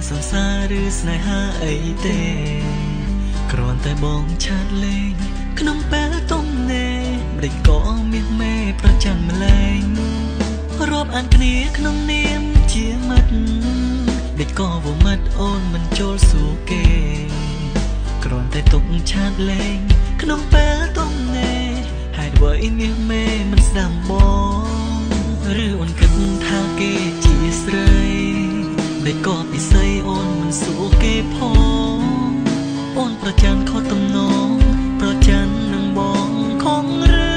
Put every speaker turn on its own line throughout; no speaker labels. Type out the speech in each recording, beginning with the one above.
សង្សារឬស្នេហាអីទេគ្រាន់តែបងឆាតលេងក្នុងពេលទំនេរម្ដេចក៏មាសមេប្រច័ណ្ឌម្លែងរាប់អានគ្នាក្នុងនាមជាមិត្តដេចក៏វមិត្តអូនមិនចូលសួរគេគ្រាន់តែទុកឆាតលេងក្នុងពេលទំនេរហេតុអ្វីមាសមេមិនស្ដាំបងឬអូនគិតថាគេជាស្រីដេចក៏ពិសីអូនមិនសួរគេផងអូនប្រច័ណ្ឌខុសទំនងប្រច័ណ្ឌនឹងបងខំរឿ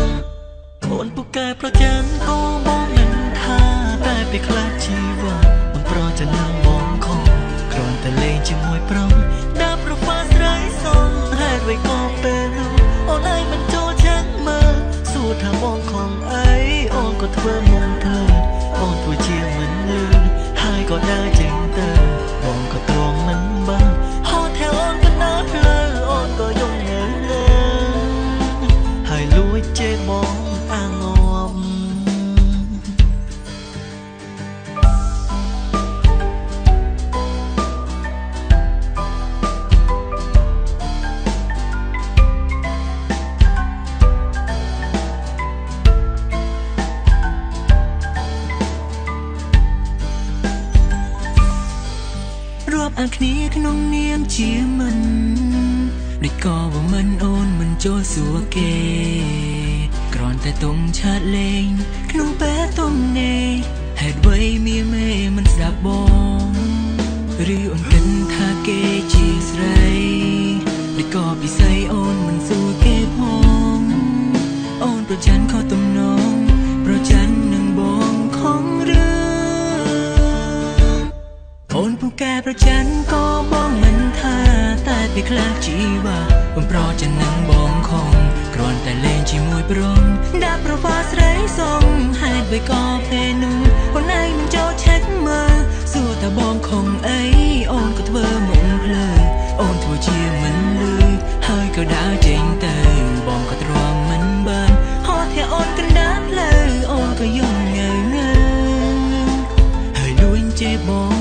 ងអូនពូកែប្រច័ណ្ឌក៏បងមិនថាតែពេលខ្លះជីវិតអូនប្រច័ណ្ឌនឹងបងខំគ្រាន់តែលេងជាមួយប្រុសដាក់ប្រូហ្វាល់ស្រីសងហេតុអ្វីក៏ពេលនោះអូនឯងមិនចូលឆែកមើលសួរថាបងខំអីអូនក៏ធ្វើមុំភ្លើអូនធ្វើជាមិនលឺហើយក៏ដើរចេញទៅបងក៏ទ្រាំមិនបានហោថែអូនក៏ដើរផ្លូវអូនក៏យំងើហើយលួចជេរបងអាងប់រាប់អានគ្នាក្នុងនាមជាមិនដូចក៏ว่าមិនអូនមិនចូលសួរគេគ្រាន់តែទុំឆាតលេងក្នុងពេលទំនេរហេតុអ្វីមាសមេមិនស្ដាប់បងឬអូនគិតថាគេជាស្រីដូចក៏ពិសីអូនមិនសួរគេផងអូនប្រច័ណ្ឌខុសទំនងប្រច័ណ្ឌនឹងបងខំរឿងអូនពូកែប្រច័ណ្ឌក៏បងមិនថាតែពេលខ្លះជីវិតបងប្រច័ណ្ឌនឹងបងខំគ្រាន់តែលេងជាមួយប្រុសដាក់ប្រូហ្វាល់ស្រីសងហេតុអ្វីក៏ពេលនោះអូនឯងមិនចូលឆែកមើលសួរថាបងខំអីអូនក៏ធ្វើមុំភ្លើអូនធ្វើជាមិនលឺហើយក៏ដើរចេញទៅបងក៏ទ្រាំមិនបានហោថែអូនកណ្ដាលផ្លូវអូនក៏យំងើហើយលួចជេរបង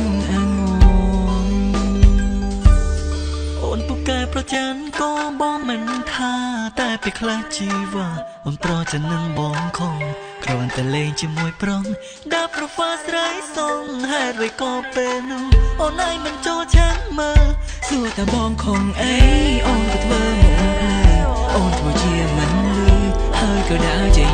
អូនពូកែប្រច័ណ្ឌក៏បងមិនថាតែពេលខ្លះជីវិតអូនប្រច័ណ្ឌនឹងបងខំគ្រាន់តែលេងជាមួយប្រុសដាក់ប្រូហ្វាល់ស្រីសងហេតុអ្វីក៏ពេលនោះអូនឯងមិនចូលឆែកមើលសួរថាបងខំអីអូនក៏ធ្វើមុំភ្លើអូនធ្វើជាមិនលឺហើយក៏ដើរចេញ